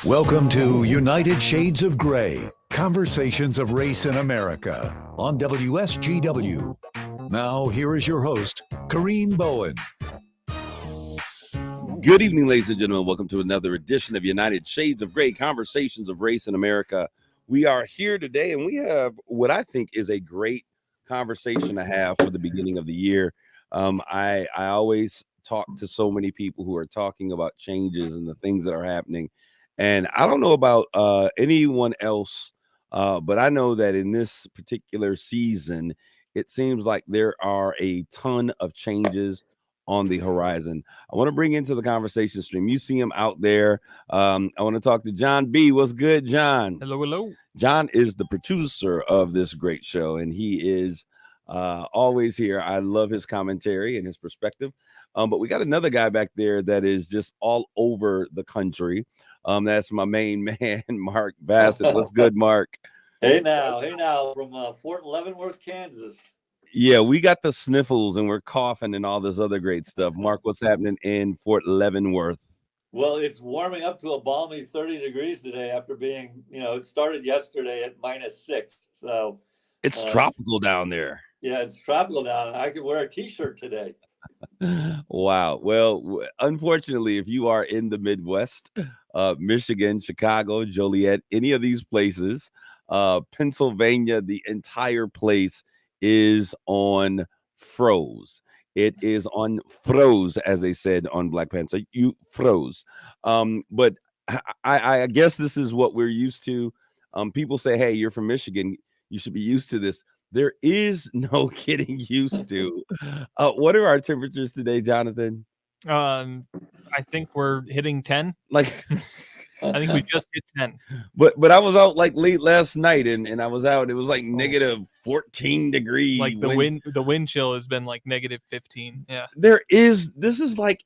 Welcome to United Shades of Gray, Conversations of Race in America on WSGW. Now, here is your host, Kareem Bowen. Good evening, ladies and gentlemen. Welcome to another edition of United Shades of Gray, Conversations of Race in America. We are here today, and we have what I think is a great conversation to have for the beginning of the year. I always talk to so many people who are talking about changes and the things that are happening. And I don't know about anyone else, but I know that in this particular season, it seems like there are a ton of changes on the horizon. I want to bring into the conversation stream. You see him out there. I want to talk to John B. What's good, John? Hello, hello. John is the producer of this great show, and he is always here. I love his commentary and his perspective. But we got another guy back there that is just all over the country. That's my main man, Mark Bassett. What's good, Mark? Hey now, from Fort Leavenworth, Kansas. Yeah, we got the sniffles and we're coughing and all this other great stuff. Mark, what's happening in Fort Leavenworth? Well, it's warming up to a balmy 30 degrees today after being, it started yesterday at -6. So it's tropical down there. Yeah, it's tropical down. I could wear a t-shirt today. Wow. Well, unfortunately, if you are in the Midwest, Michigan, Chicago, Joliet, any of these places, Pennsylvania, the entire place is on froze. It is on froze, as they said on Black Panther. You froze. But I guess this is what we're used to. People say, hey, you're from Michigan. You should be used to this. There is no getting used to. What are our temperatures today, Jonathan? I think we're hitting 10. Like, I think we just hit 10. But I was out like late last night, and I was out. It was like negative 14 degrees. Like the wind chill has been like negative 15. Yeah. This is like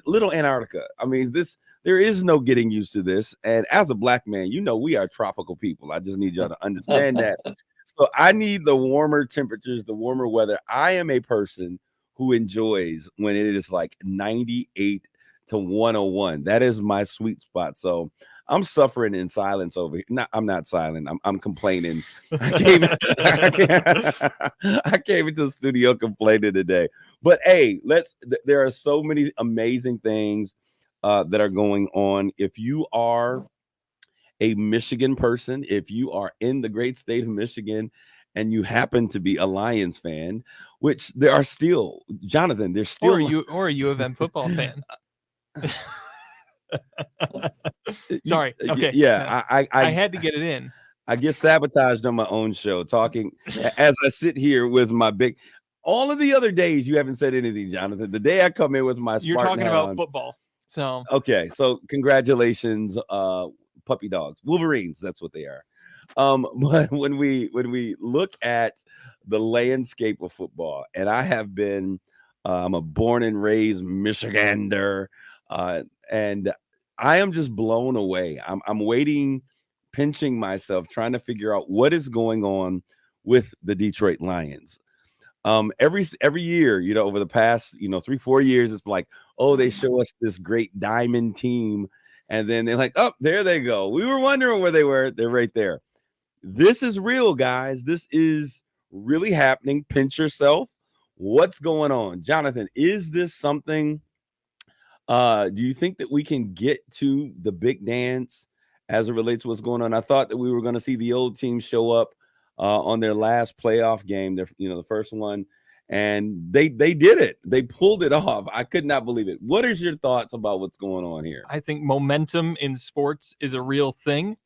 little Antarctica. I mean, there is no getting used to this. And as a black man, we are tropical people. I just need y'all to understand that. So I need the warmer temperatures, the warmer weather. I am a person who enjoys when it is like 98 to 101. That is my sweet spot. So I'm suffering in silence over here. No, I'm not silent. I'm complaining. I came into the studio complaining today. But hey, there are so many amazing things that are going on. If you are a Michigan person, if you are in the great state of Michigan and you happen to be a Lions fan, which there are still, Jonathan, there's still or a U of M football fan. Sorry. Okay. Yeah. I had to get it in. I get sabotaged on my own show talking as I sit here with my big. All of the other days you haven't said anything, Jonathan. The day I come in with my you're Spartan talking about on, football. So okay. So congratulations, puppy dogs, Wolverines. That's what they are. But when we look at the landscape of football, and I have been, I'm a born and raised Michigander, and I am just blown away. I'm waiting, pinching myself, trying to figure out what is going on with the Detroit Lions. Every year, over the past, 3-4 years, it's like, oh, they show us this great diamond team. And then they're like, oh, there they go. We were wondering where they were. They're right there. This is real, guys. This is really happening. Pinch yourself. What's going on? Jonathan, is this something? Do you think that we can get to the big dance as it relates to what's going on? I thought that we were going to see the old team show up on their last playoff game, the first one. And they did it. They pulled it off. I could not believe it. What is your thoughts about what's going on here? I think momentum in sports is a real thing.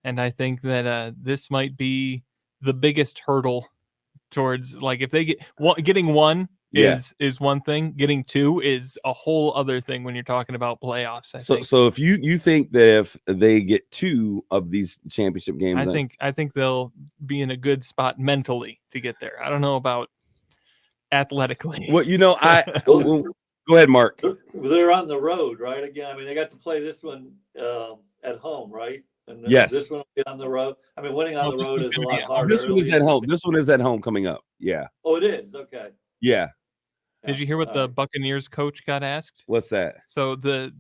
And I think that this might be the biggest hurdle towards, like, if they getting one is one thing. Getting two is a whole other thing when you're talking about playoffs. I think. So if you think that if they get two of these championship games, I think they'll be in a good spot mentally to get there. I don't know about athletically. Well, go ahead, Mark. They're on the road, right? Again, I mean, they got to play this one at home, right? And yes. This one will be on the road. I mean, winning on the road is a lot harder. This one is at home. This one is at home coming up. Yeah. Oh, it is? Okay. Yeah. Did you hear what the Buccaneers coach got asked? What's that? So the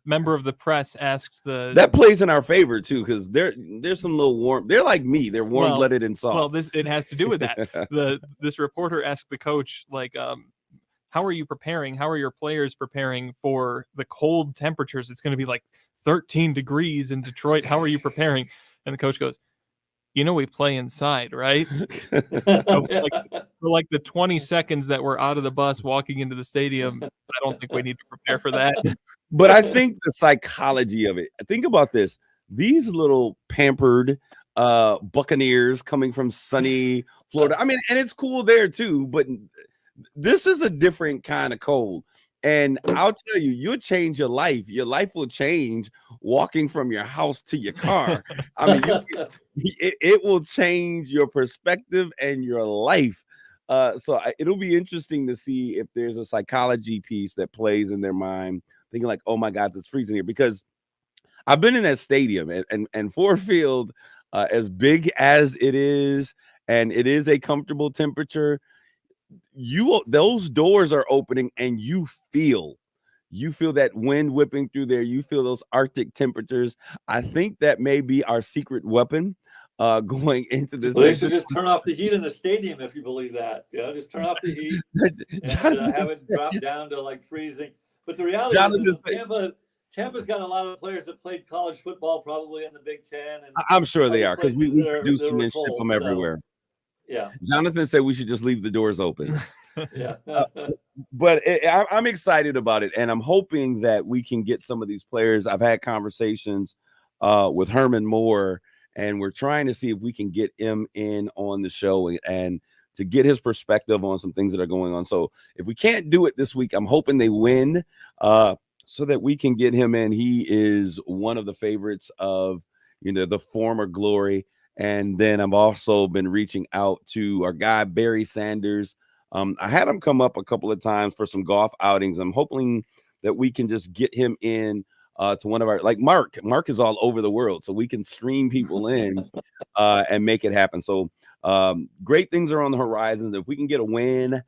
member of the press asked that plays in our favor too, because there's some little warm. They're like me. They're warm-blooded and soft. Well, it has to do with that. This reporter asked the coach, like, how are you preparing? How are your players preparing for the cold temperatures? It's going to be like 13 degrees in Detroit. How are you preparing? And the coach goes, we play inside, right? So for like the 20 seconds that we're out of the bus walking into the stadium, I don't think we need to prepare for that. But I think the psychology of it, think about this. These little pampered Buccaneers coming from sunny Florida. I mean, and it's cool there too, but this is a different kind of cold. And I'll tell you, you'll change your life. Your life will change walking from your house to your car. I mean, it will change your perspective and your life. So it'll be interesting to see if there's a psychology piece that plays in their mind, thinking like, oh my God, it's freezing here. Because I've been in that stadium and Ford Field, as big as it is, and it is a comfortable temperature, those doors are opening and you feel that wind whipping through there. You feel those Arctic temperatures. I think that may be our secret weapon going into this. Well, they should just turn off the heat in the stadium if you believe that. Just turn off the heat and have it drop down to like freezing. But the reality is Tampa's got a lot of players that played college football, probably in the Big Ten. And I'm sure they are, because we produce them and ship them everywhere. Yeah. Jonathan said we should just leave the doors open. Yeah. But I'm excited about it, and I'm hoping that we can get some of these players. I've had conversations with Herman Moore, and we're trying to see if we can get him in on the show and to get his perspective on some things that are going on. So if we can't do it this week, I'm hoping they win so that we can get him in. He is one of the favorites of the former glory. And then I've also been reaching out to our guy, Barry Sanders. I had him come up a couple of times for some golf outings. I'm hoping that we can just get him in to one of our, like Mark. Mark is all over the world, so we can stream people in and make it happen. So great things are on the horizon. If we can get a win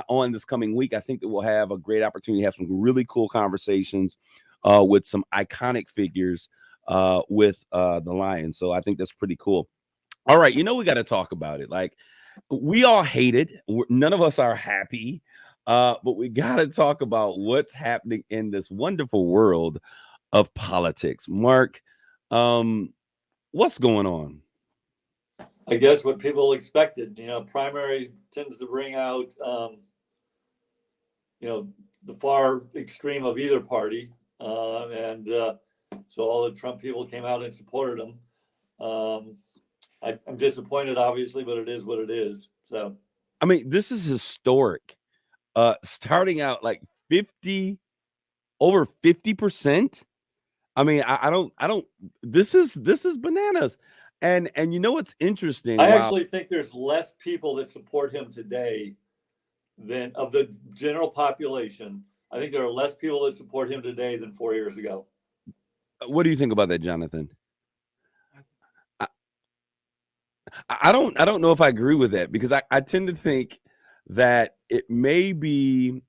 on this coming week, I think that we'll have a great opportunity to have some really cool conversations with some iconic figures with the Lions. So I think that's pretty cool. All right, we got to talk about it. Like, we all hate it. None of us are happy, but we got to talk about what's happening in this wonderful world of politics. Mark, what's going on? I guess what people expected. Primary tends to bring out, the far extreme of either party, and so all the Trump people came out and supported him. I'm disappointed, obviously, but it is what it is. So, I mean, this is historic. Starting out like over 50%. I mean, I don't. This is bananas. And what's interesting? I actually think there's less people that support him today than of the general population. I think there are less people that support him today than 4 years ago. What do you think about that, Jonathan? I don't know if I agree with that, because I tend to think that it may be.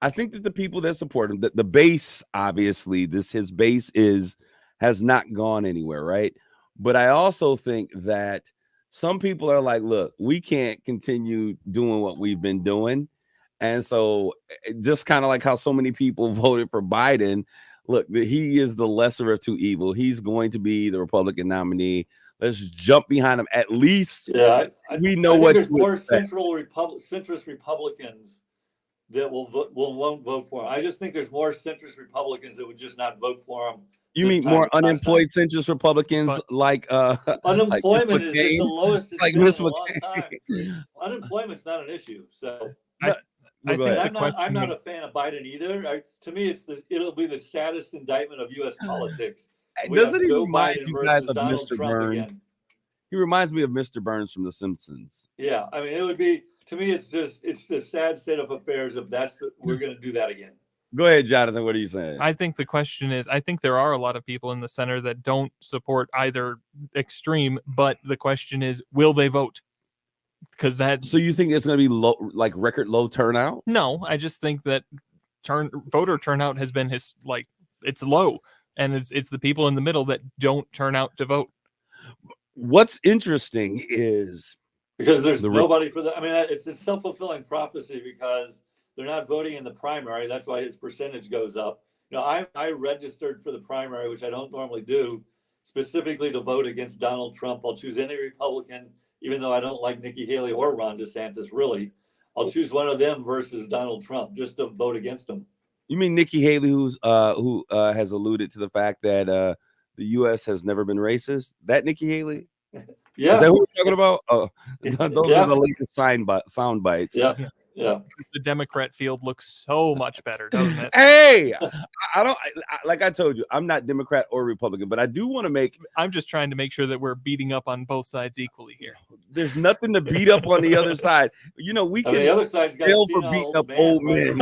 I think that the people that support him, that the base, obviously, his base has not gone anywhere, right? But I also think that some people are like, look, we can't continue doing what we've been doing. And so just kind of like how so many people voted for Biden, look, he is the lesser of two evil. He's going to be the Republican nominee. Let's jump behind him. At least we know what. There's more centrist Republicans that won't vote for him. I just think there's more centrist Republicans that would just not vote for him. You mean more unemployed centrist Republicans, like unemployment like is just the lowest it's like been in Miss a long time. Unemployment's not an issue. So I think I'm not a fan of Biden either. To me, it'll be the saddest indictment of U.S. politics. Doesn't he remind you guys of Mr. Burns? He reminds me of Mr. Burns from The Simpsons. Yeah, I mean, it would be, to me, it's the sad state of affairs if we're going to do that again. Go ahead, Jonathan. What are you saying? I think the question is, I think there are a lot of people in the center that don't support either extreme, but the question is, will they vote? because that. So you think it's going to be low, like record low turnout? No, I just think that voter turnout has been it's low, and it's the people in the middle that don't turn out to vote. What's interesting is because there's nobody for the. I mean, it's a self-fulfilling prophecy because they're not voting in the primary. That's why his percentage goes up. I registered for the primary, which I don't normally do, specifically to vote against Donald Trump. I'll choose any Republican, even though I don't like Nikki Haley or Ron DeSantis, really. I'll choose one of them versus Donald Trump just to vote against him. You mean Nikki Haley, who has alluded to the fact that the U.S. has never been racist? That Nikki Haley? Yeah. Is that what we're talking about? Oh, those are the latest sound bites. Yeah. Yeah. The Democrat field looks so much better, doesn't it? Hey, like I told you, I'm not Democrat or Republican, but I do want to make. I'm just trying to make sure that we're beating up on both sides equally here. There's nothing to beat up on the other side. We can. The other side's got jail for beating up old men.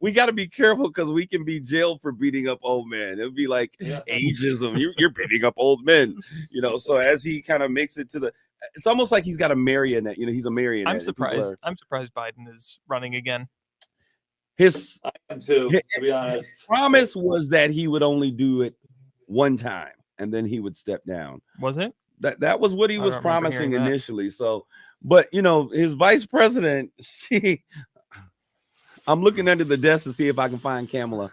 We got to be careful because we can be jailed for beating up old men. It'd be like ageism. You're beating up old men. So as he kind of makes it to the. It's almost like he's got a marionette. He's a marionette. I'm surprised Biden is running again. I am too, to be honest. His promise was that he would only do it one time and then he would step down. Was it? That was what he was promising initially. So, but his vice president, I'm looking under the desk to see if I can find Kamala,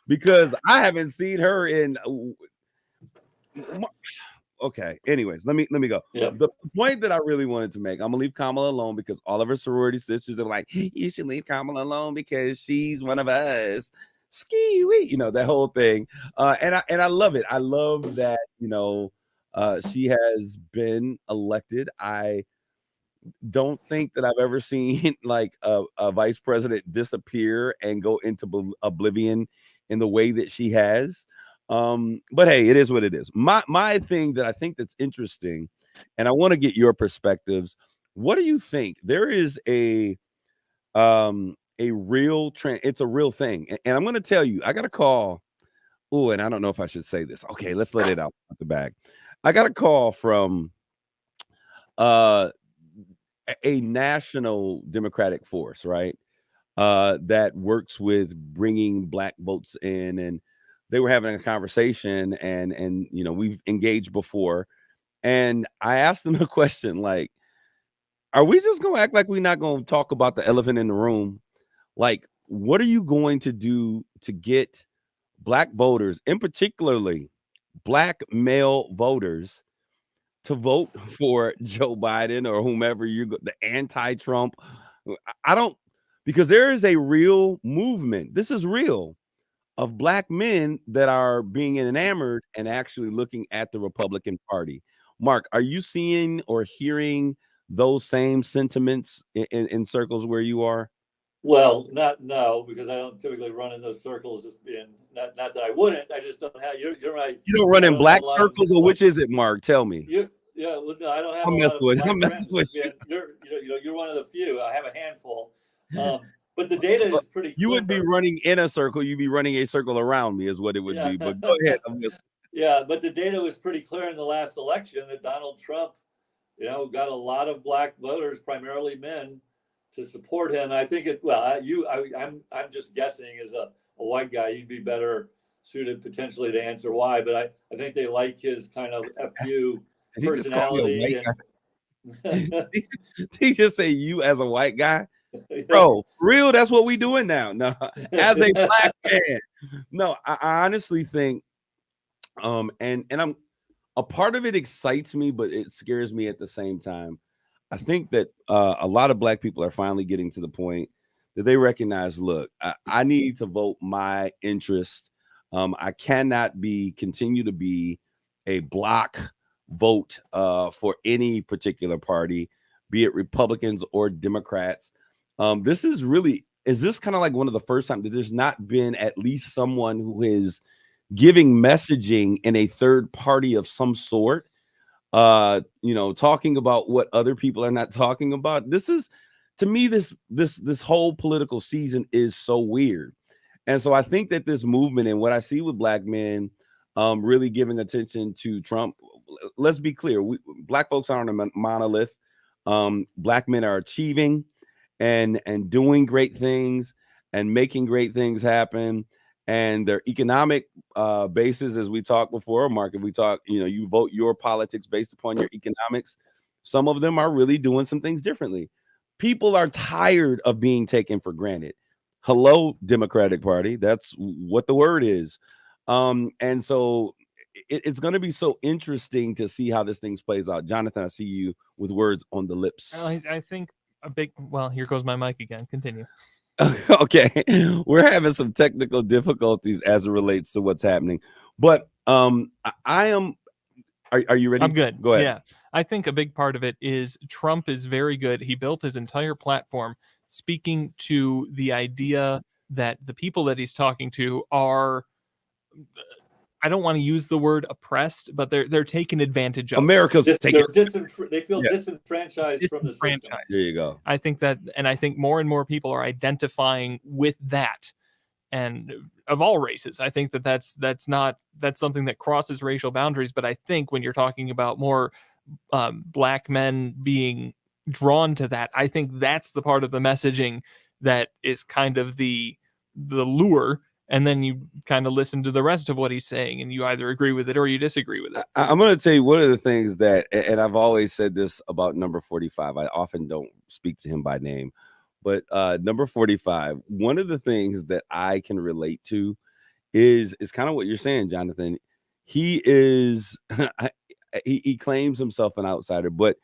because I haven't seen her in. Okay. Anyways, let me go. Yep. The point that I really wanted to make, I'm gonna leave Kamala alone because all of her sorority sisters are like, you should leave Kamala alone because she's one of us. Ski-wee, that whole thing. And I love it. I love that, she has been elected. I don't think that I've ever seen like a vice president disappear and go into oblivion in the way that she has. But hey, it is what it is. My thing that I think that's interesting, and I want to get your perspectives. What do you think? There is a real trend. It's a real thing, and I'm going to tell you. I got a call. Oh, and I don't know if I should say this. Okay, let's let it out the bag. I got a call from a national Democratic force, right? That works with bringing Black votes in, and they were having a conversation, and we've engaged before, and I asked them a question like, are we just going to act like we're not going to talk about the elephant in the room? Like, what are you going to do to get Black voters, in particularly Black male voters, to vote for Joe Biden or whomever the anti-Trump? Because there is a real movement. This is real. Of Black men that are being enamored and actually looking at the Republican Party. Mark, are you seeing or hearing those same sentiments in circles where you are? Well, no, because I don't typically run in those circles. Just being not that I wouldn't. I just don't have. You're right. You don't run in Black circles, or which is it, Mark? Tell me. Well, no, I don't have. I'm messing with you. You're one of the few. I have a handful. But the data is pretty clear. You would be running in a circle. You'd be running a circle around me is what it would be. But go ahead. Yeah, but the data was pretty clear in the last election that Donald Trump, got a lot of Black voters, primarily men, to support him. I think I'm just guessing as a white guy, you'd be better suited potentially to answer why. But I think they like his kind of FU personality. Did he just say you as a white guy? Bro, real, that's what we doing now. No, as a Black man. No, I honestly think and I'm a part of it excites me, but it scares me at the same time. I think that a lot of Black people are finally getting to the point that they recognize, look, I need to vote my interest. I cannot continue to be a block vote for any particular party, be it Republicans or Democrats. Is this kind of like one of the first times that there's not been at least someone who is giving messaging in a third party of some sort, talking about what other people are not talking about. This is, to me, this whole political season is so weird. And so I think that this movement and what I see with Black men really giving attention to Trump, let's be clear. Black folks aren't a monolith. Black men are achieving and doing great things and making great things happen. And their economic basis, as we talked before, Mark, if we talk, you vote your politics based upon your economics. Some of them are really doing some things differently. People are tired of being taken for granted. Hello, Democratic Party. That's what the word is. And so it's going to be so interesting to see how this thing plays out. Jonathan, I see you with words on the lips. I think here goes my mic again. Continue. Okay, we're having some technical difficulties as it relates to what's happening, but I am. Are you ready? I'm good. Go ahead. Yeah, I think a big part of it is Trump is very good. He built his entire platform speaking to the idea that the people that he's talking to are, I don't want to use the word oppressed, but they're taken advantage of. America's they feel disenfranchised from the system. There you go. I think that, and I think more and more people are identifying with that, and of all races. I think that's something that crosses racial boundaries. But I think when you're talking about more black men being drawn to that, I think that's the part of the messaging that is kind of the lure. And then you kind of listen to the rest of what he's saying, and you either agree with it or you disagree with it. I'm going to tell you one of the things that, and I've always said this about number 45. I often don't speak to him by name, but number 45, one of the things that I can relate to is kind of what you're saying, Jonathan. He is, he claims himself an outsider, but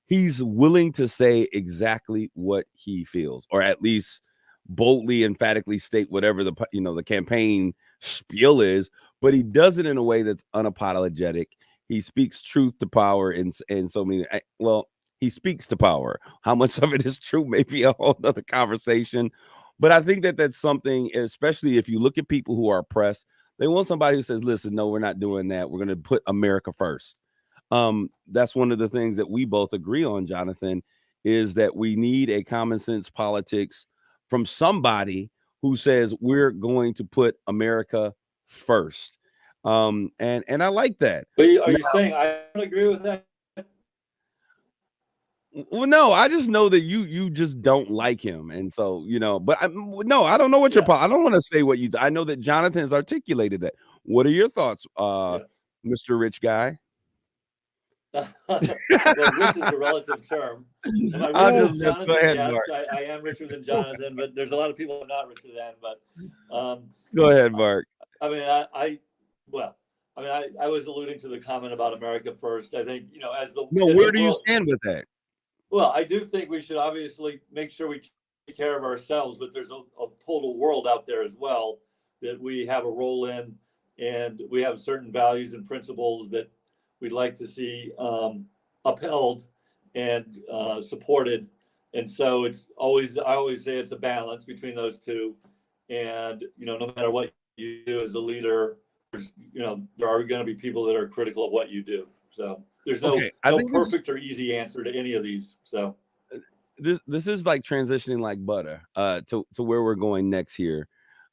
he's willing to say exactly what he feels, or at least boldly, emphatically state whatever the campaign spiel is, but he does it in a way that's unapologetic. He speaks truth to power in so many. Well, he speaks to power. How much of it is true may be a whole other conversation. But I think that that's something, especially if you look at people who are oppressed, they want somebody who says, listen, no, we're not doing that. We're going to put America first. That's one of the things that we both agree on, Jonathan, is that we need a common sense politics from somebody who says we're going to put America first. And I like that. But are you saying I don't agree with that? Well, no, I just know that you just don't like him, and so But I don't know what I don't want to say what I know that Jonathan has articulated that. What are your thoughts, Mr. Rich Guy? Well, rich is a relative term. Am I richer than Jonathan? Go ahead, yes, Mark. I am richer than Jonathan, but there's a lot of people I'm not richer than. But go ahead, Mark. I mean, I was alluding to the comment about America first. I think where do you stand with that? Well, I do think we should obviously make sure we take care of ourselves, but there's a total world out there as well that we have a role in, and we have certain values and principles that we'd like to see upheld and supported. And so I always say it's a balance between those two. And, no matter what you do as a leader, there are going to be people that are critical of what you do. So there's no perfect or easy answer to any of these. So this is like transitioning like butter to where we're going next here.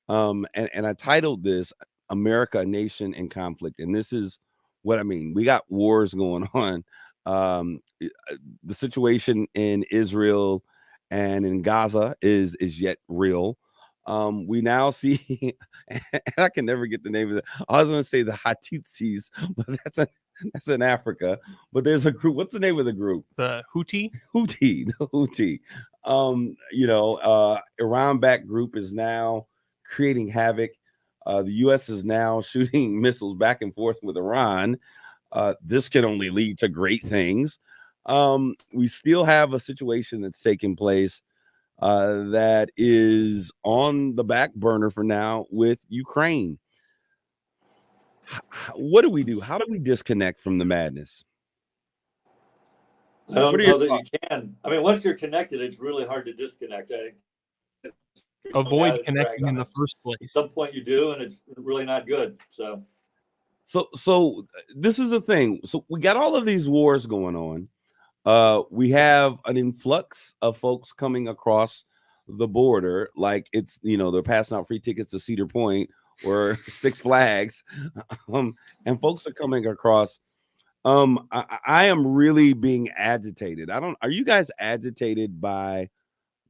And I titled this America, a Nation in Conflict. And this is what I mean. We got wars going on. The situation in Israel and in Gaza is yet real. We now see, and I can never get the name of it. I was going to say the Hatitsis, but that's in Africa. But there's a group. What's the name of the group? The Houthi. The Houthi. Iran-backed group is now creating havoc. The U.S. is now shooting missiles back and forth with Iran. This can only lead to great things. We still have a situation that's taking place that is on the back burner for now with Ukraine. What do we do? How do we disconnect from the madness? I don't know that you can. I mean, once you're connected, it's really hard to disconnect. I think avoid connecting in the first place. At some point you do, and it's really not good. So this is the thing. So we got all of these wars going on. We have an influx of folks coming across the border, like it's they're passing out free tickets to Cedar Point or Six Flags, and folks are coming across. I am really being agitated. Are you guys agitated by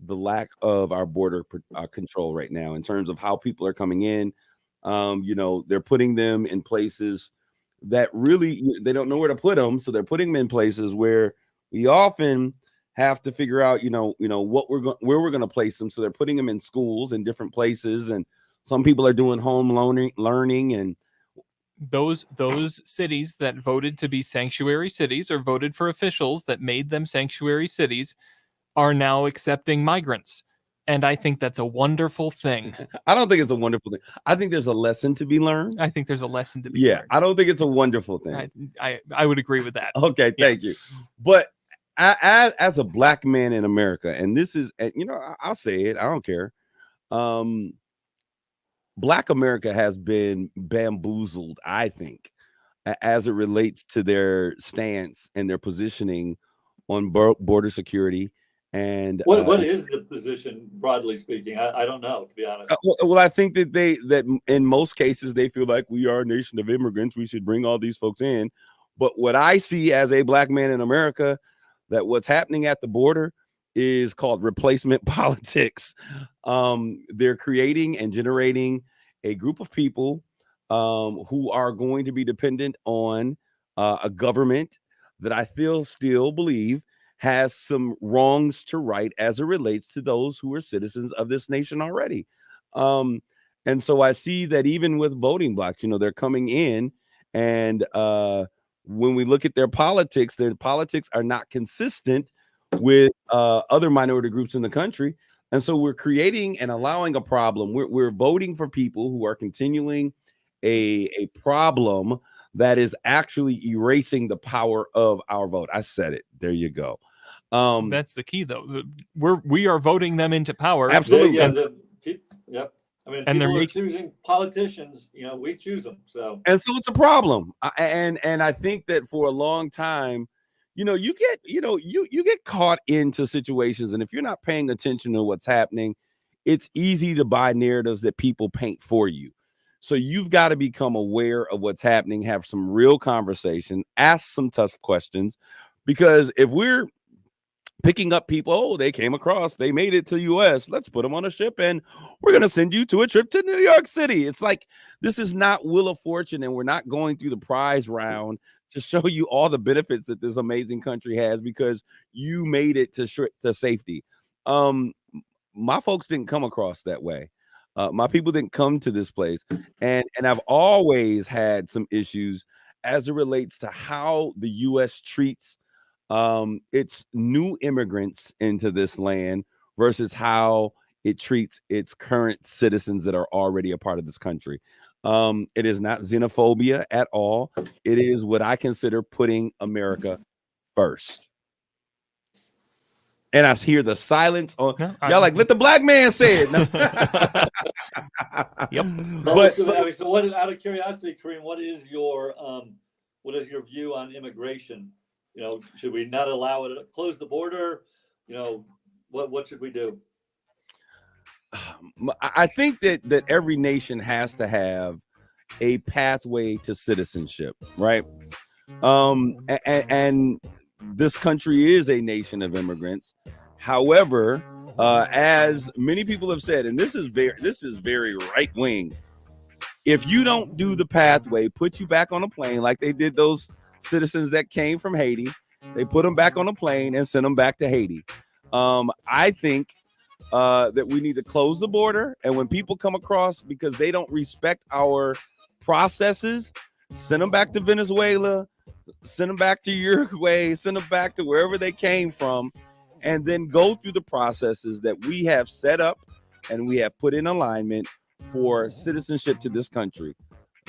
the lack of our border control right now in terms of how people are coming in? They're putting them in places that really they don't know where to put them, so they're putting them in places where we often have to figure out, what where we're going to place them. So they're putting them in schools in different places, and some people are doing home learning, and those cities that voted to be sanctuary cities or voted for officials that made them sanctuary cities are now accepting migrants. And I think that's a wonderful thing. I don't think it's a wonderful thing. I think there's a lesson to be learned. I think there's a lesson to be learned. I don't think it's a wonderful thing. I would agree with that. Okay, thank you. But as a black man in America, and this is, I'll say it, I don't care. Black America has been bamboozled, I think, as it relates to their stance and their positioning on border security. And what is the position, broadly speaking? I don't know, to be honest. Well, I think that in most cases they feel like we are a nation of immigrants. We should bring all these folks in. But what I see as a black man in America, that what's happening at the border is called replacement politics. They're creating and generating a group of people who are going to be dependent on a government that I still believe has some wrongs to right as it relates to those who are citizens of this nation already. And so I see that even with voting blocks, they're coming in, and when we look at their politics are not consistent with other minority groups in the country. And so we're creating and allowing a problem. We're voting for people who are continuing a problem that is actually erasing the power of our vote. I said it. There you go. That's the key, though. We are voting them into power. Absolutely. Yep. I mean, and people are choosing politicians. We choose them. So it's a problem. And I think that for a long time, you get caught into situations, and if you're not paying attention to what's happening, it's easy to buy narratives that people paint for you. So you've got to become aware of what's happening, have some real conversation, ask some tough questions, because if we're picking up people, they came across, they made it to US, let's put them on a ship and we're going to send you to a trip to New York City. It's like, this is not Wheel of Fortune, and we're not going through the prize round to show you all the benefits that this amazing country has because you made it to safety. My folks didn't come across that way. My people didn't come to this place, and I've always had some issues as it relates to how the US treats its new immigrants into this land versus how it treats its current citizens that are already a part of this country. It is not xenophobia at all. It is what I consider putting America first. And I hear the silence on y'all, like, let the black man say it. Yep. So what, out of curiosity, Kareem, what is your view on immigration? Should we not allow it to close the border? What should we do? I think that every nation has to have a pathway to citizenship, right? And this country is a nation of immigrants. However, as many people have said, and this is very right wing, if you don't do the pathway, put you back on a plane like they did those citizens that came from Haiti, they put them back on a plane and sent them back to Haiti. I think that we need to close the border, and when people come across because they don't respect our processes, send them back to Venezuela, send them back to Uruguay, send them back to wherever they came from, and then go through the processes that we have set up and we have put in alignment for citizenship to this country.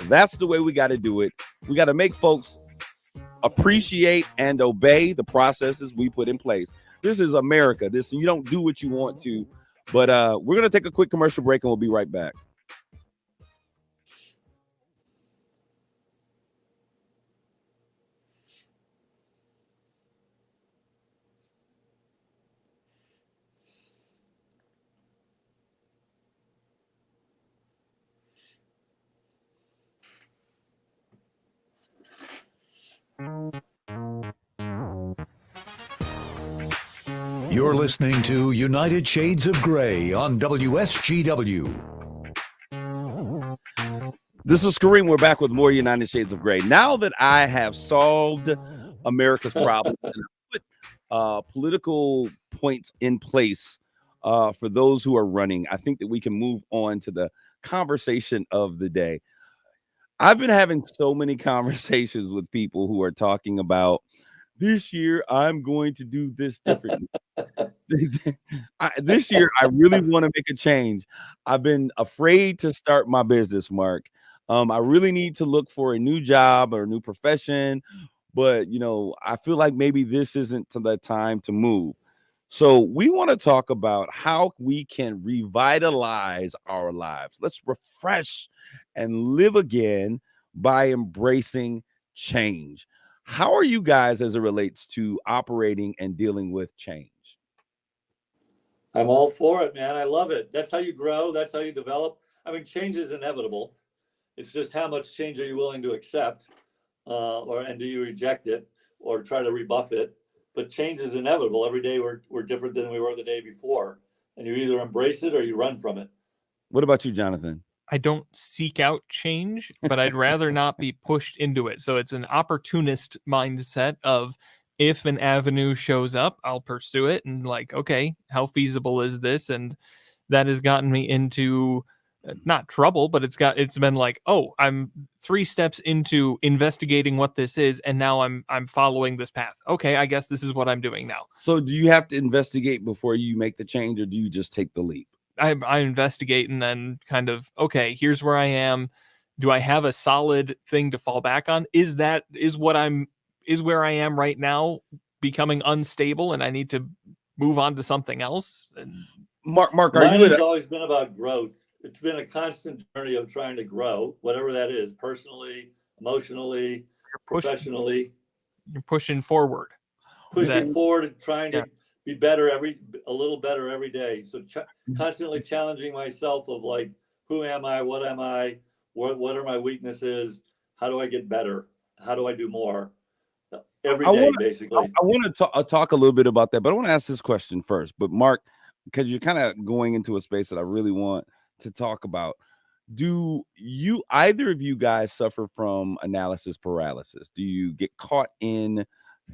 That's the way we got to do it. We got to make folks appreciate and obey the processes we put in place. This is America. You don't do what you want to. But we're going to take a quick commercial break and we'll be right back. You're listening to United Shades of Gray on WSGW. This is Kareem. We're back with more United Shades of Gray. Now that I have solved America's problems and put political points in place for those who are running, I think that we can move on to the conversation of the day. I've been having so many conversations with people who are talking about this year, I'm going to do this differently. This year, I really want to make a change. I've been afraid to start my business, Mark. I really need to look for a new job or a new profession, but I feel like maybe this isn't the time to move. So we want to talk about how we can revitalize our lives. Let's refresh and live again by embracing change. How are you guys as it relates to operating and dealing with change? I'm all for it, man. I love it. That's how you grow. That's how you develop. I mean, change is inevitable. It's just how much change are you willing to accept, and do you reject it or try to rebuff it? But change is inevitable. Every day we're different than we were the day before, and you either embrace it or you run from it. What about you, Jonathan? I don't seek out change, but I'd rather not be pushed into it. So it's an opportunist mindset of, if an avenue shows up, I'll pursue it. And like, okay, how feasible is this? And that has gotten me into not trouble, but it's been like, oh, I'm 3 steps into investigating what this is, and now I'm following this path. Okay, I guess this is what I'm doing now. So do you have to investigate before you make the change, or do you just take the leap? I investigate and then kind of, okay, here's where I am. Do I have a solid thing to fall back on? Is where I am right now becoming unstable and I need to move on to something else? Mark, mine has always been about growth. It's been a constant journey of trying to grow, whatever that is, personally, emotionally, professionally. You're pushing forward. Pushing forward and trying to be better a little better every day. So constantly challenging myself of like, who am I? What am I? What are my weaknesses? How do I get better? How do I do more? Every day, basically. I want to talk a little bit about that, but I want to ask this question first. But Mark, because you're kind of going into a space that I really want to talk about. Do you, either of you guys, suffer from analysis paralysis? Do you get caught in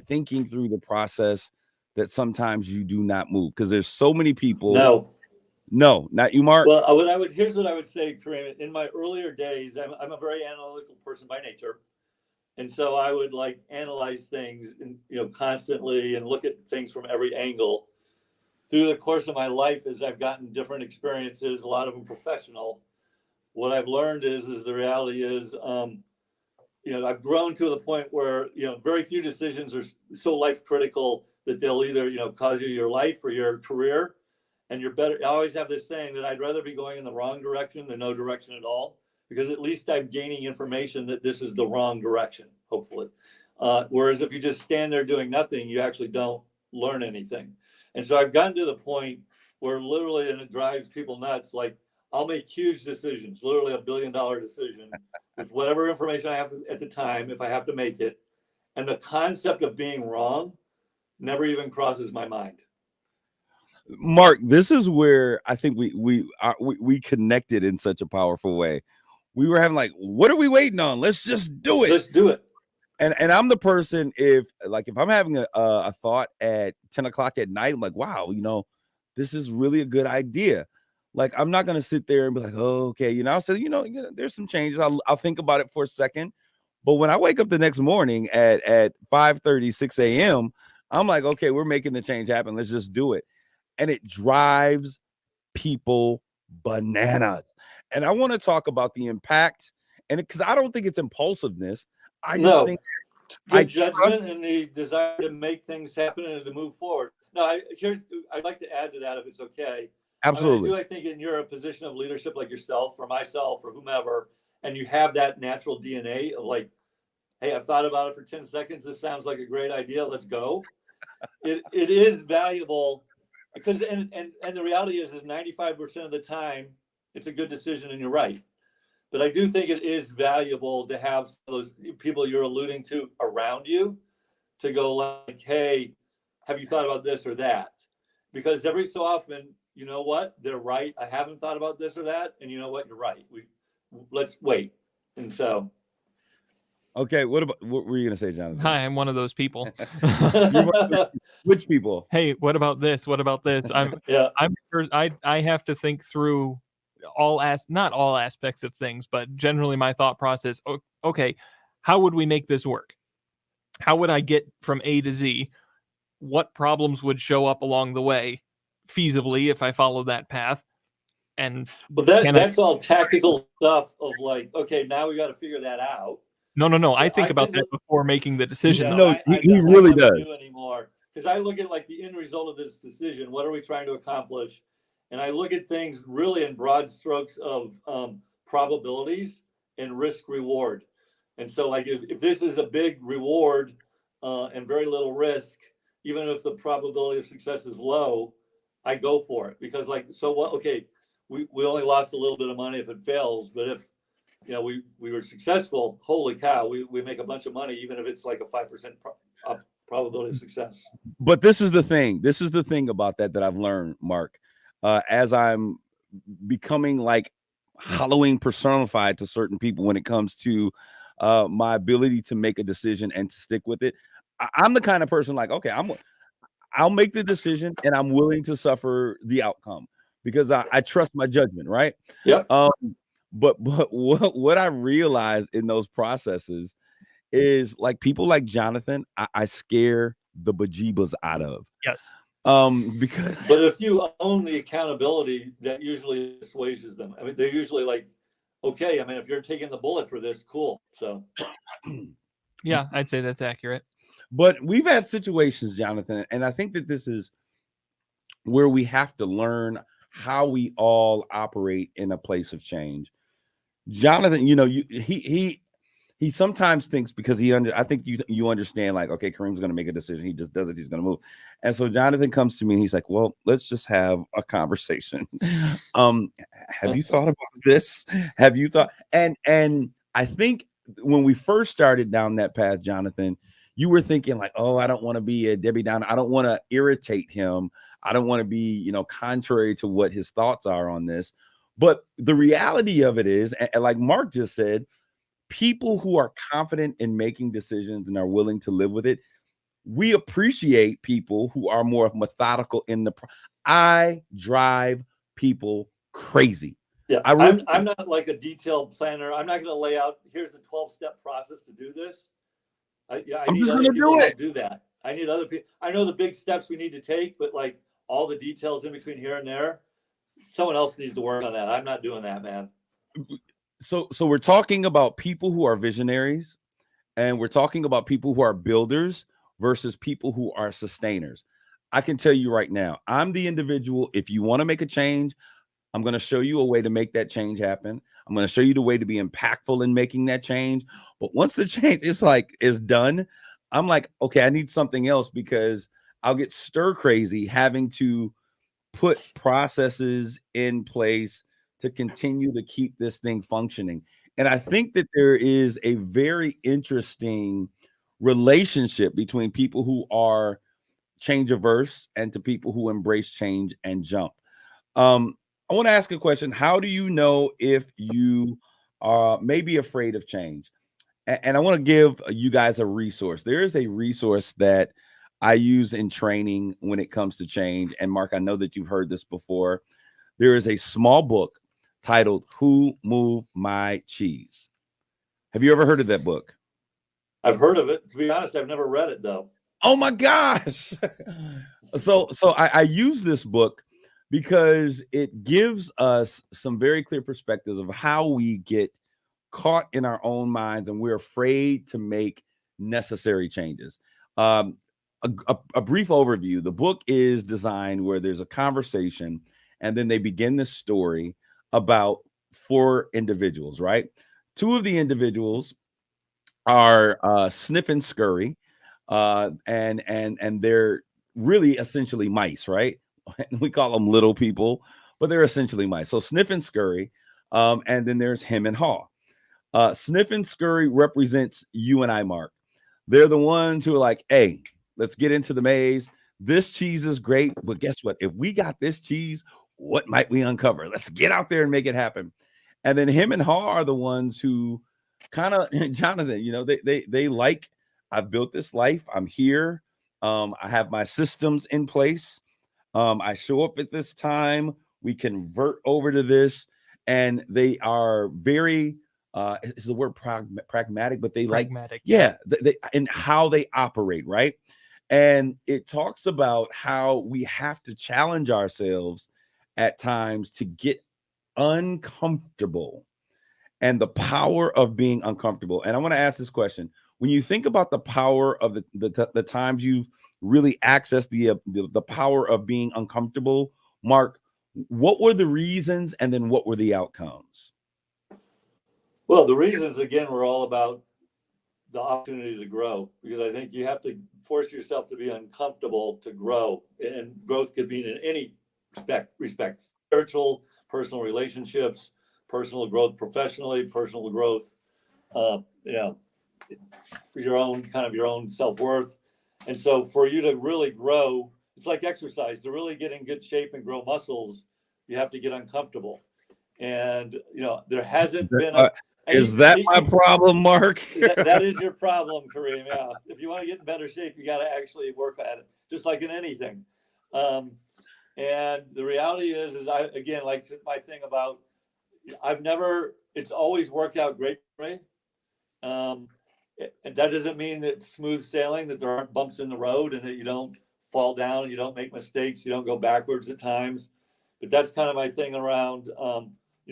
thinking through the process that sometimes you do not move? Because there's so many people. No, not you, Mark. Well, here's what I would say, Kareem. In my earlier days, I'm a very analytical person by nature. And so I would like analyze things, constantly and look at things from every angle. Through the course of my life, as I've gotten different experiences, a lot of them professional, what I've learned is the reality is, I've grown to the point where, very few decisions are so life critical that they'll either, cause you your life or your career. And you're better. I always have this saying that I'd rather be going in the wrong direction than no direction at all, because at least I'm gaining information that this is the wrong direction, hopefully. Whereas if you just stand there doing nothing, you actually don't learn anything. And so I've gotten to the point where literally, and it drives people nuts, like I'll make huge decisions, literally $1 billion decision with whatever information I have at the time, if I have to make it. And the concept of being wrong never even crosses my mind. Mark, this is where I think we connected in such a powerful way. We were having like, what are we waiting on? Let's just do it. Let's do it. And I'm the person, if I'm having a thought at 10 o'clock at night, I'm like, wow, this is really a good idea. Like, I'm not going to sit there and be like, oh, okay. I'll say, there's some changes. I'll think about it for a second. But when I wake up the next morning at 5:30, 6 a.m., I'm like, okay, we're making the change happen. Let's just do it. And it drives people bananas. And I want to talk about the impact. And because I don't think it's impulsiveness. I just think good judgment and the desire to make things happen and to move forward. No, I'd like to add to that, if it's okay. Absolutely. I think in you're a position of leadership like yourself or myself or whomever, and you have that natural DNA of like, hey, I've thought about it for 10 seconds. This sounds like a great idea. Let's go. It is valuable because, and the reality is 95% of the time it's a good decision and you're right. But I do think it is valuable to have those people you're alluding to around you to go like, hey, have you thought about this or that? because every so often, you know what, they're right. I haven't thought about this or that, and you know what, you're right. Let's wait. And so, okay, what were you gonna say, Jonathan? Hi, I'm one of those people. Which people? Hey, what about this? What about this? I have to think through not all aspects of things, but generally my thought process. Okay, how would we make this work? How would I get from A to Z? What problems would show up along the way feasibly if I follow that path? And that's all tactical stuff of like, okay, now we got to figure that out. No. I think about that before making the decision. No, he really does. Anymore, because I look at like the end result of this decision. What are we trying to accomplish? And I look at things really in broad strokes of probabilities and risk reward. And so, like, if this is a big reward and very little risk, even if the probability of success is low, I go for it, because, like, so what? Okay, we only lost a little bit of money if it fails, but if we were successful, holy cow, we make a bunch of money, even if it's like a 5% probability of success. But this is the thing. This is the thing about that I've learned, Mark, as I'm becoming like Halloween personified to certain people when it comes to my ability to make a decision and to stick with it. I'm the kind of person like, okay, I'll make the decision and I'm willing to suffer the outcome because I trust my judgment, right? Yeah. But what I realized in those processes is like people like Jonathan, I scare the bejeebas out of. Yes. Because but if you own the accountability, that usually assuages them. I mean, they're usually like, okay, I mean, if you're taking the bullet for this, cool. So yeah, I'd say that's accurate. But we've had situations, Jonathan, and I think that this is where we have to learn how we all operate in a place of change. Jonathan, he sometimes thinks, because I think you understand, like, okay, Kareem's going to make a decision. He just does it. He's going to move. And so Jonathan comes to me and he's like, well, let's just have a conversation. Have you thought about this? Have you thought? And I think when we first started down that path, Jonathan, you were thinking like, oh, I don't want to be a Debbie Downer. I don't want to irritate him. I don't want to be, contrary to what his thoughts are on this. But the reality of it is, and like Mark just said, people who are confident in making decisions and are willing to live with it, we appreciate people who are more methodical in I drive people crazy. Yeah, I'm not like a detailed planner. I'm not going to lay out, here's the 12-step process to do this. I need other people to do that. I need other people. I know the big steps we need to take, but like all the details in between here and there, someone else needs to work on that. I'm not doing that, man. So we're talking about people who are visionaries, and we're talking about people who are builders versus people who are sustainers. I can tell you right now, I'm the individual. If you want to make a change, I'm going to show you a way to make that change happen. I'm going to show you the way to be impactful in making that change. But once the change is done, I'm like, okay, I need something else, because I'll get stir crazy having to put processes in place to continue to keep this thing functioning. And I think that there is a very interesting relationship between people who are change averse and to people who embrace change and jump. I want to ask a question. How do you know if you are maybe afraid of change? And I want to give you guys a resource. There is a resource that I use in training when it comes to change. And Mark, I know that you've heard this before. There is a small book titled Who Moved My Cheese? Have you ever heard of that book? I've heard of it. To be honest, I've never read it though. Oh my gosh. So I use this book because it gives us some very clear perspectives of how we get caught in our own minds and we're afraid to make necessary changes. A brief overview. The book is designed where there's a conversation and then they begin the story about 4 individuals, right? 2 of the individuals are Sniff and Scurry, and they're really essentially mice, right? We call them little people, but they're essentially mice. So Sniff and Scurry, and then there's Hem and Haw. Sniff and Scurry represents you and I, Mark. They're the ones who are like, hey, let's get into the maze. this cheese is great, but guess what? If we got this cheese, what might we uncover? Let's get out there and make it happen. And then him and Ha are the ones who kind of, Jonathan, you know, they like, I've built this life. I'm here. I have my systems in place. I show up at this time. We convert over to this, and they are very, is the word pragmatic, but they Pragmatic, like, they and how they operate, right? And it talks about how we have to challenge ourselves at times to get uncomfortable and the power of being uncomfortable. And I want to ask this question. When you think about the power of the times you've really accessed the power of being uncomfortable, Mark, what were the reasons and then what were the outcomes? Well, the reasons, again, were all about the opportunity to grow, because I think you have to force yourself to be uncomfortable to grow. And growth could be in any respect, spiritual, personal relationships, personal growth professionally, personal growth, for your own self-worth. And so for you to really grow, it's like exercise. To really get in good shape and grow muscles, you have to get uncomfortable. And, there hasn't been is that my problem, Mark? that is your problem, Kareem. Yeah. If you want to get in better shape, you got to actually work at it, just like in anything. And the reality is I, again, like my thing about, it's always worked out great for me. And that doesn't mean that it's smooth sailing, that there aren't bumps in the road and that you don't fall down, you don't make mistakes, you don't go backwards at times. But that's kind of my thing around,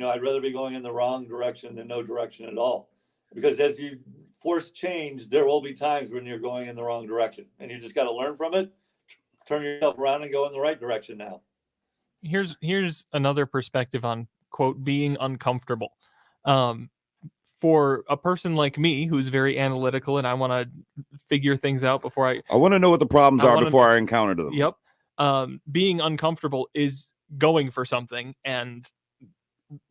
I'd rather be going in the wrong direction than no direction at all. Because as you force change, there will be times when you're going in the wrong direction, and you just got to learn from it, turn yourself around and go in the right direction now. Here's another perspective on, quote, being uncomfortable. For a person like me who's very analytical and I want to figure things out before I want to know what the problems are before I encounter them. Yep. Being uncomfortable is going for something and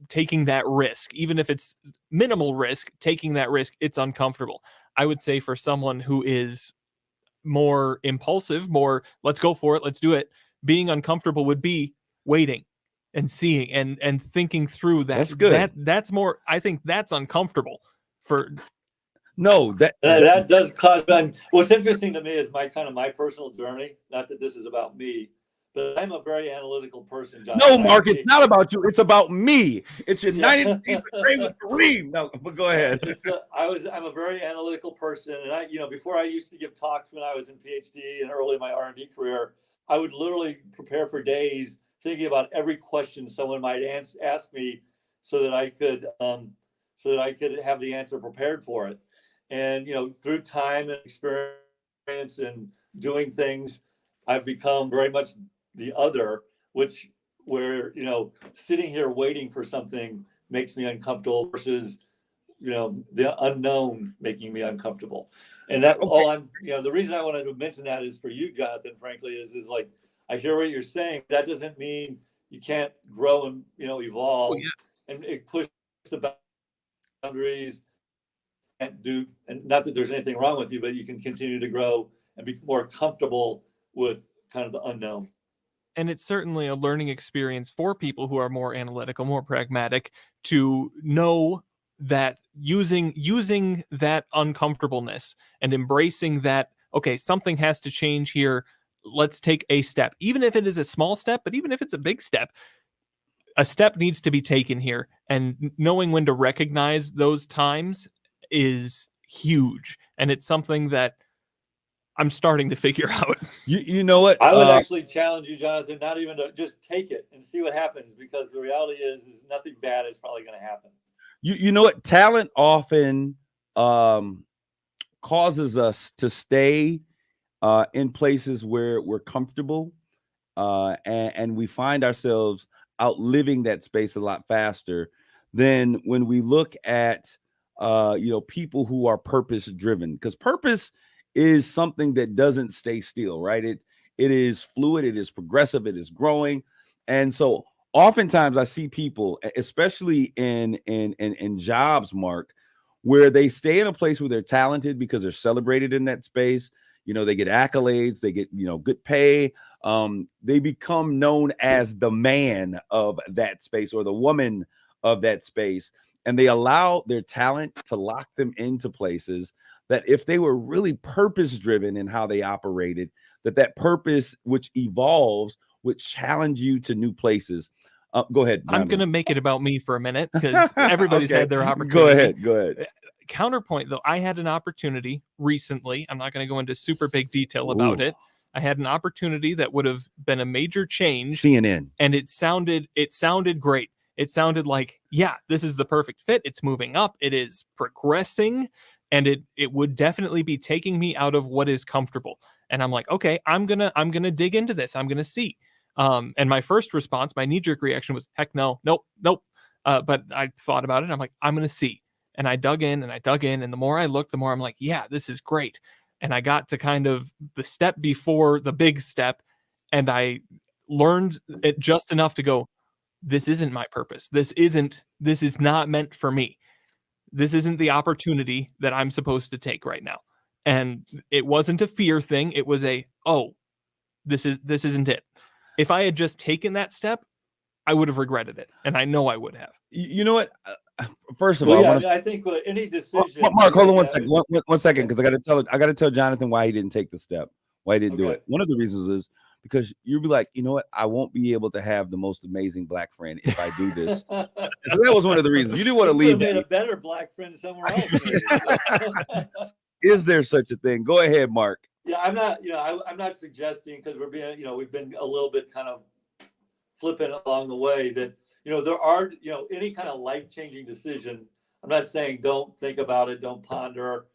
taking that risk, even if it's minimal risk, taking that risk, it's uncomfortable. I would say for someone who is more impulsive, more let's go for it, let's do it, being uncomfortable would be waiting and seeing and thinking through that. That's good. That's more, I think that's uncomfortable for. No, that does cause. What's interesting to me is my personal journey. Not that this is about me, but I'm a very analytical person, John. No, Mark, it's not about you. It's about me. It's United States of Great with Kareem. No, but go ahead. I'm a very analytical person, and before I used to give talks when I was in PhD and early in my R&D career, I would literally prepare for days thinking about every question someone might ask me, so that I could have the answer prepared for it. And through time and experience and doing things, I've become very much the other, where sitting here waiting for something makes me uncomfortable versus the unknown making me uncomfortable. And that the reason I wanted to mention that is for you, Jonathan, frankly, is like, I hear what you're saying. That doesn't mean you can't grow and evolve, and it pushes the boundaries. And not that there's anything wrong with you, but you can continue to grow and be more comfortable with kind of the unknown. And it's certainly a learning experience for people who are more analytical, more pragmatic, to know that using that uncomfortableness and embracing that, okay, something has to change here. Let's take a step, even if it is a small step, but even if it's a big step, a step needs to be taken here. And knowing when to recognize those times is huge. And it's something that I'm starting to figure out. You know what? I would actually challenge you, Jonathan, not even to just take it and see what happens, because the reality is nothing bad is probably going to happen. You know what? Talent often causes us to stay in places where we're comfortable, and we find ourselves outliving that space a lot faster than when we look at people who are purpose driven, because purpose is something that doesn't stay still, right? It is fluid, it is progressive, it is growing. And so oftentimes I see people, especially in jobs, Mark, where they stay in a place where they're talented because they're celebrated in that space. they get accolades, they get, good pay. They become known as the man of that space or the woman of that space. And they allow their talent to lock them into places that if they were really purpose driven in how they operated, that purpose, which evolves, would challenge you to new places. Go ahead, Jonathan. I'm going to make it about me for a minute because everybody's Okay. had their opportunity. Go ahead. Counterpoint, though, I had an opportunity recently. I'm not going to go into super big detail about it. I had an opportunity that would have been a major change. CNN. And it sounded great. It sounded like, yeah, this is the perfect fit. It's moving up. It is progressing. And it would definitely be taking me out of what is comfortable. And I'm like, okay, I'm gonna dig into this. I'm gonna see. And my first response, my knee-jerk reaction was, heck no, nope. But I thought about it. I'm like, I'm gonna see. And I dug in. And the more I looked, the more I'm like, yeah, this is great. And I got to kind of the step before the big step. And I learned it just enough to go, this isn't my purpose. This is not meant for me. This isn't the opportunity that I'm supposed to take right now. And it wasn't a fear thing. It was this isn't it. If I had just taken that step, I would have regretted it. And I know I would have. You know what? First of all, I think any decision. Mark, hold on 1 second. One second, because I got to tell Jonathan why he didn't take the step, why he didn't do it. One of the reasons is because you'll be like, you know what? I won't be able to have the most amazing black friend if I do this. So that was one of the reasons. You didn't want to leave. Made a better black friend somewhere else. Is there such a thing? Go ahead, Mark. Yeah, I'm not. I'm not suggesting, because we're being. We've been a little bit kind of flippant along the way, that there are any kind of life-changing decision. I'm not saying don't think about it, don't ponder.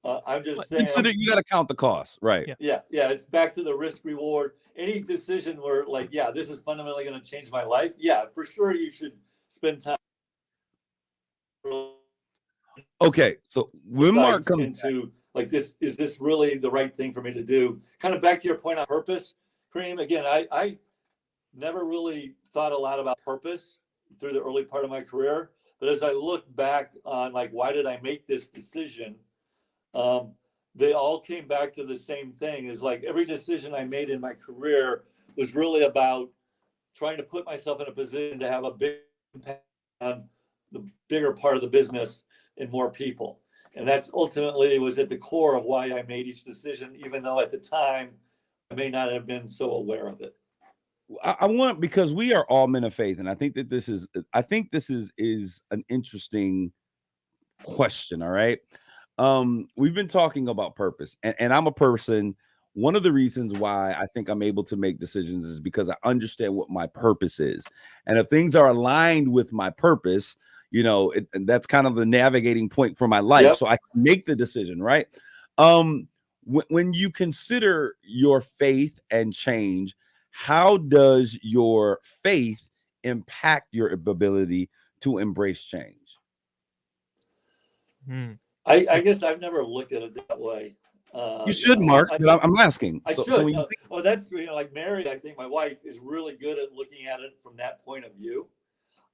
I'm just saying, consider you got to count the cost, right? Yeah. It's back to the risk reward. Any decision where this is fundamentally going to change my life. Yeah, for sure, you should spend time. Okay, so when Mark comes into this, is this really the right thing for me to do? Kind of back to your point on purpose, Kareem. Again, I never really thought a lot about purpose through the early part of my career, but as I look back on why did I make this decision? They all came back to the same thing. Is every decision I made in my career was really about trying to put myself in a position to have a big impact on the bigger part of the business and more people. And that's ultimately was at the core of why I made each decision, even though at the time I may not have been so aware of it. I want, because we are all men of faith, and I think this is an interesting question. All right. We've been talking about purpose, and I'm a person. One of the reasons why I think I'm able to make decisions is because I understand what my purpose is. And if things are aligned with my purpose, that's kind of the navigating point for my life. Yep. So I can make the decision, right? When you consider your faith and change, how does your faith impact your ability to embrace change? I guess I've never looked at it that way. You should, Mark, but I'm asking. I should. That's Mary, I think my wife is really good at looking at it from that point of view.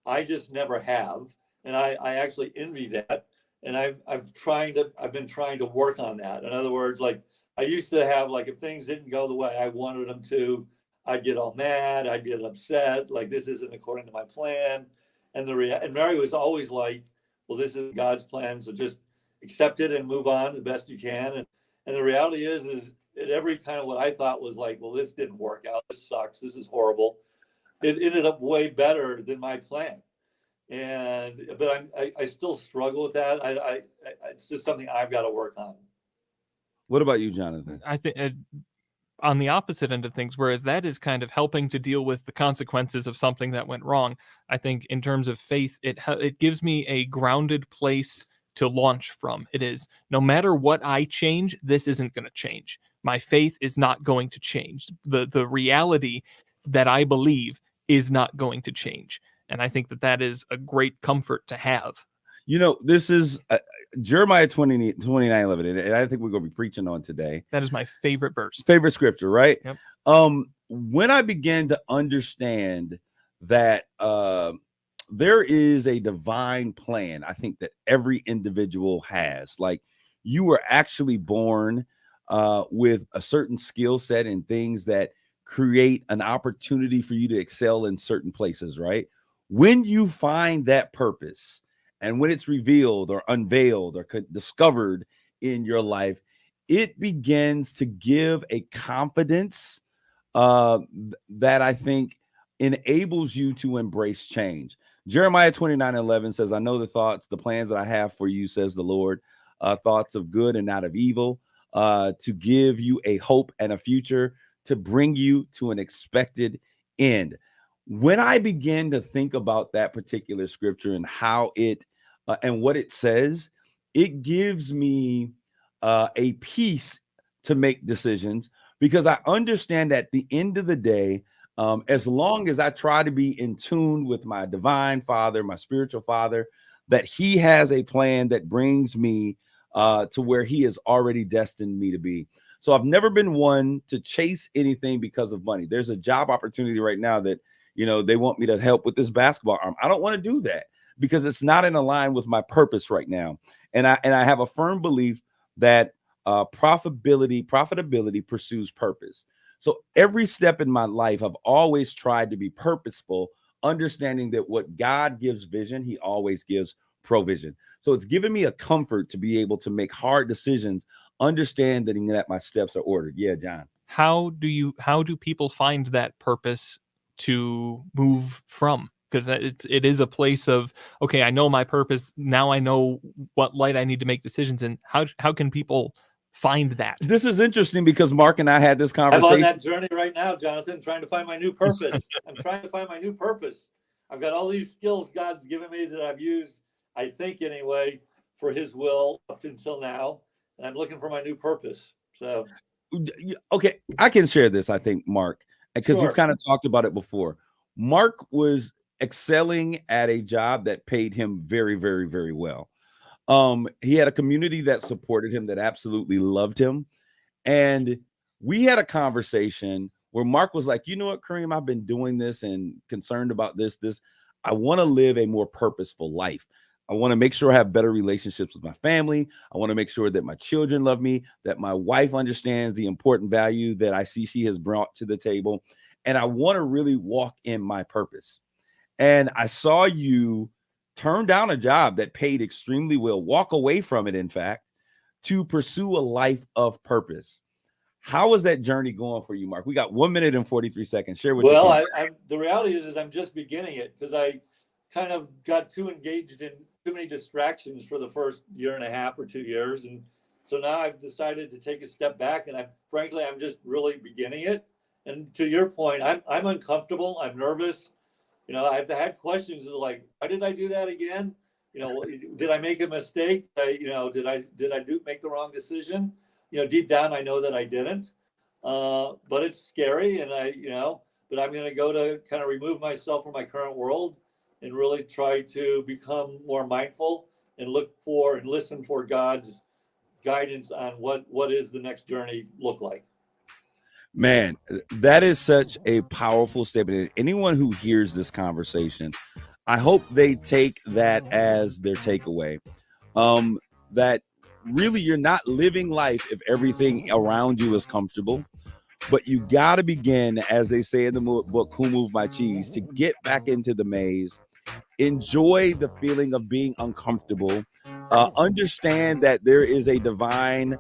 I just never have, and I actually envy that. And I've been trying to work on that. In other words, I used to have if things didn't go the way I wanted them to, I'd get all mad, I'd get upset, this isn't according to my plan. And and Mary was always like, well, this is God's plan, so just accept it and move on the best you can. And the reality is at every kind of what I thought was well, this didn't work out, this sucks, this is horrible, it ended up way better than my plan. But I still struggle with that. It's just something I've got to work on. What about you, Jonathan? I think on the opposite end of things, whereas that is kind of helping to deal with the consequences of something that went wrong, I think in terms of faith, it gives me a grounded place to launch from. It is, no matter what I change, this isn't going to change. My faith is not going to change. The reality that I believe is not going to change. And I think that is a great comfort to have. This is Jeremiah 29:11, and I think we're going to be preaching on today. That is my favorite verse. Favorite scripture, right? Yep. When I began to understand that there is a divine plan, I think that every individual has. You were actually born with a certain skill set and things that create an opportunity for you to excel in certain places, right? When you find that purpose and when it's revealed or unveiled or discovered in your life, it begins to give a confidence that I think enables you to embrace change. Jeremiah 29:11 says, I know the plans that I have for you, says the Lord, thoughts of good and not of evil, to give you a hope and a future, to bring you to an expected end. When I begin to think about that particular scripture and how it and what it says, it gives me a peace to make decisions, because I understand at the end of the day, as long as I try to be in tune with my divine father, my spiritual father, that he has a plan that brings me to where he has already destined me to be. So I've never been one to chase anything because of money. There's a job opportunity right now that, they want me to help with this basketball arm. I don't want to do that because it's not in line with my purpose right now. And I have a firm belief that profitability pursues purpose. So every step in my life, I've always tried to be purposeful, understanding that what God gives vision, he always gives provision. So it's given me a comfort to be able to make hard decisions, understanding that my steps are ordered. Yeah, John. How do people find that purpose to move from? Because it is a place of, okay, I know my purpose. Now I know what light I need to make decisions in. How can people find that? This is interesting because Mark and I had this conversation. I'm on that journey right now, Jonathan, trying to find my new purpose. I'm trying to find my new purpose. I've got all these skills God's given me that I've used, I think anyway, for his will up until now. And I'm looking for my new purpose. So, okay, I can share this, I think, Mark, because Sure. You've kind of talked about it before. Mark was excelling at a job that paid him very, very, very well. He had a community that supported him, that absolutely loved him. And we had a conversation where Mark was like, you know what, Kareem, I've been doing this and concerned about this. I want to live a more purposeful life. I want to make sure I have better relationships with my family. I want to make sure that my children love me, that my wife understands the important value that I see she has brought to the table. And I want to really walk in my purpose. And I saw you turn down a job that paid extremely well, walk away from it, in fact, to pursue a life of purpose. How is that journey going for you, Mark? We got 1 minute and 43 seconds. Share what you can. Well, the reality is I'm just beginning it because I kind of got too engaged in too many distractions for the first year and a half or 2 years. And so now I've decided to take a step back, and I'm just really beginning it. And to your point, I'm uncomfortable. I'm nervous. I've had questions like, why did I do that again? Did I make a mistake? Did I make the wrong decision? Deep down, I know that I didn't, but it's scary. And but I'm going to go to kind of remove myself from my current world and really try to become more mindful and look for and listen for God's guidance on what is the next journey look like. Man, that is such a powerful statement. Anyone who hears this conversation, I hope they take that as their takeaway. That really you're not living life if everything around you is comfortable, but you got to begin, as they say in the book, Who Moved My Cheese, to get back into the maze, enjoy the feeling of being uncomfortable, understand that there is a divine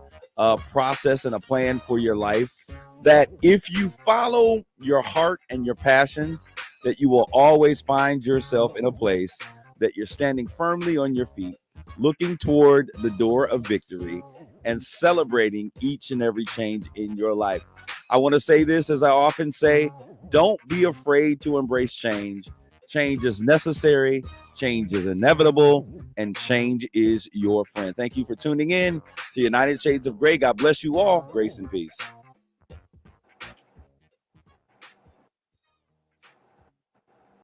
process and a plan for your life, that if you follow your heart and your passions, that you will always find yourself in a place that you're standing firmly on your feet, looking toward the door of victory and celebrating each and every change in your life. I want to say this, as I often say, don't be afraid to embrace change. Change is necessary, change is inevitable, and change is your friend. Thank you for tuning in to United Shades of Gray. God bless you all. Grace and peace.